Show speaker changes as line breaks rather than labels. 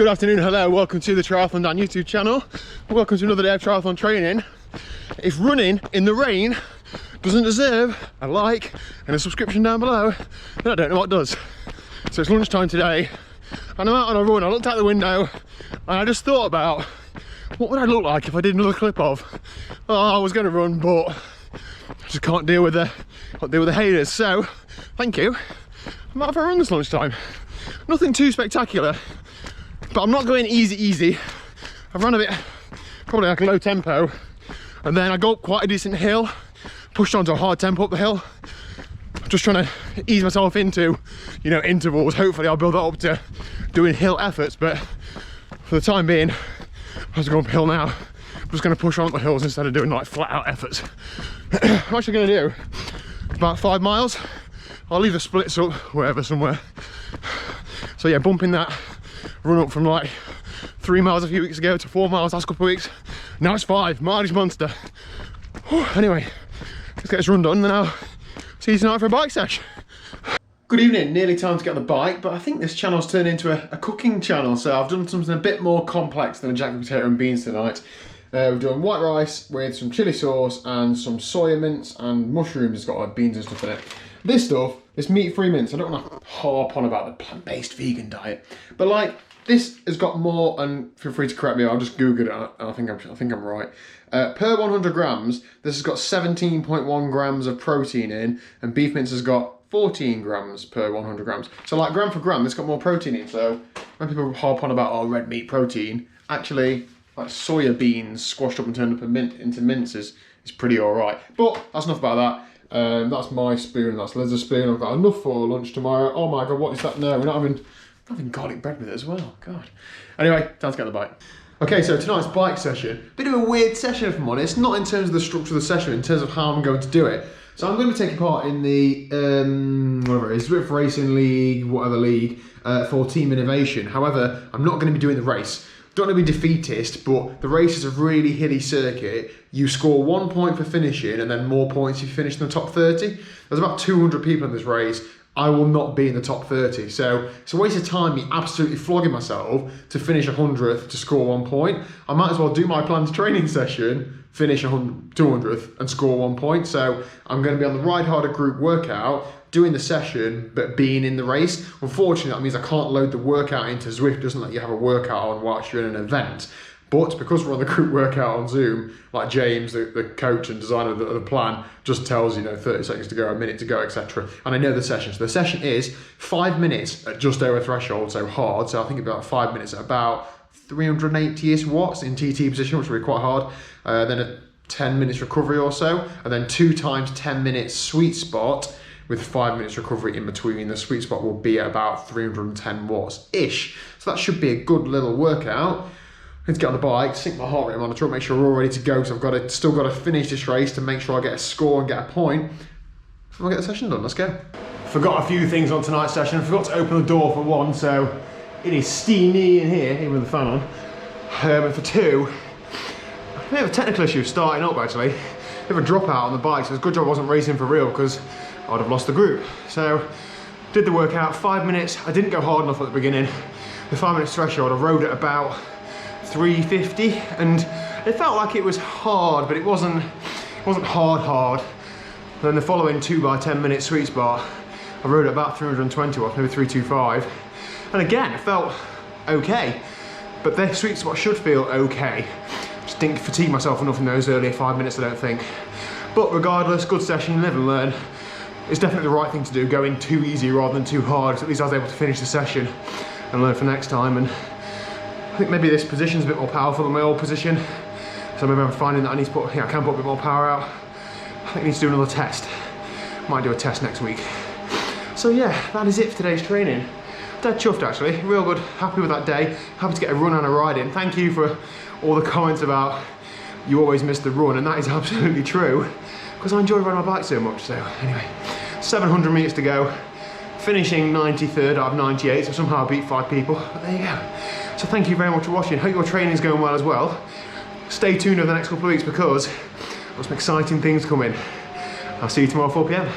Good afternoon, hello, welcome to the TriathlonDan YouTube channel. Welcome to another day of triathlon training. If running in the rain doesn't deserve a like and a subscription down below, then I don't know what does. So it's lunchtime today and I'm out on a run. I looked out the window and I just thought about what would I look like if I did another clip of, oh, I was going to run but I just can't deal with the haters. So thank you. I'm out for a run this lunchtime. Nothing too spectacular, but I'm not going easy. I've run a bit, probably like a low tempo, and then I go up quite a decent hill, pushed onto a hard tempo up the hill. I'm just trying to ease myself into, you know, intervals. Hopefully I'll build that up to doing hill efforts, but for the time being, as I go uphill now, I'm just going to push on up the hills instead of doing like flat out efforts. I'm actually going to do about 5 miles. I'll leave the splits up wherever, somewhere. So yeah, bumping that run up from like 3 miles a few weeks ago to 4 miles last couple of weeks. Now it's 5, mileage monster. Whew, anyway, let's get this run done and then I'll see you tonight for a bike sesh. Good evening, nearly time to get on the bike, but I think this channel's turned into a cooking channel, so I've done something a bit more complex than a jacket potato and beans tonight. We've done white rice with some chilli sauce and some soya mince and mushrooms. It's got like beans and stuff in it. This stuff, this meat-free mince, I don't want to harp on about the plant-based vegan diet, but like, this has got more, and feel free to correct me, I'll just Google it, and I think I'm right. Per 100 grams, this has got 17.1 grams of protein in, and beef mince has got 14 grams per 100 grams. So like gram for gram, it's got more protein in, so when people harp on about, oh, red meat protein, actually, like soya beans squashed up and turned up into minces is pretty alright. But that's enough about that. That's my spoon, that's Liz's spoon. I've got enough for lunch tomorrow. Oh my god, what is that? No, we're not having garlic bread with it as well. God. Anyway, time to get the bike. Okay, so tonight's bike session. Bit of a weird session if I'm honest, not in terms of the structure of the session, in terms of how I'm going to do it. So I'm going to be taking part in the, whatever it is, Zwift Racing League, whatever league, for Team Innovation. However, I'm not going to be doing the race. Don't want to be defeatist, but the race is a really hilly circuit. You score 1 point for finishing and then more points if you finish in the top 30. There's about 200 people in this race. I will not be in the top 30. So it's a waste of time me absolutely flogging myself to finish 100th to score 1 point. I might as well do my planned training session, finish 200th and score 1 point. So I'm going to be on the Rideharder group workout, doing the session, but being in the race. Unfortunately, that means I can't load the workout into Zwift. It doesn't let you have a workout on whilst you're in an event. But because we're on the group workout on Zoom, like James, the coach and designer of the plan, just tells, you know, 30 seconds to go, a minute to go, etc. And I know the session. So the session is 5 minutes at just over threshold, so hard. So I think about 5 minutes at about 380-ish watts in TT position, which will be quite hard. Then a 10 minutes recovery or so, and then 2 times 10 minutes sweet spot, with 5 minutes recovery in between. The sweet spot will be at about 310 watts-ish. So that should be a good little workout. I need to get on the bike, sync my heart rate monitor, make sure we're all ready to go, because I've still got to finish this race to make sure I get a score and get a point. So I'll get the session done, let's go. Forgot a few things on tonight's session. I forgot to open the door for 1, so it is steamy in here, even with the fan on. And for 2, a bit of a technical issue starting up actually. A bit of a dropout on the bike, so it's a good job I wasn't racing for real, because I would have lost the group. So, did the workout, 5 minutes. I didn't go hard enough at the beginning. The 5 minutes threshold, I rode at about 350, and it felt like it was hard, but it wasn't hard. Then the following 2 by 10 minute sweet spot, I rode at about 320 watts, maybe 325. And again, it felt okay, but the sweet spot should feel okay. Just didn't fatigue myself enough in those earlier 5 minutes, I don't think. But regardless, good session, live and learn. It's definitely the right thing to do, going too easy rather than too hard. So at least I was able to finish the session and learn for next time. And I think maybe this position's a bit more powerful than my old position. So maybe I'm finding that I need to put, I can put a bit more power out. I think I need to do another test. Might do a test next week. So yeah, that is it for today's training. Dead chuffed actually, real good, happy with that day. Happy to get a run and a ride in. Thank you for all the comments about you always miss the run, and that is absolutely true, because I enjoy riding my bike so much. So anyway, 700 meters to go, finishing 93rd out of 98, so somehow I beat 5 people, but there you go. So thank you very much for watching. Hope your training's going well as well. Stay tuned over the next couple of weeks because there's some exciting things coming. I'll see you tomorrow at 4 PM.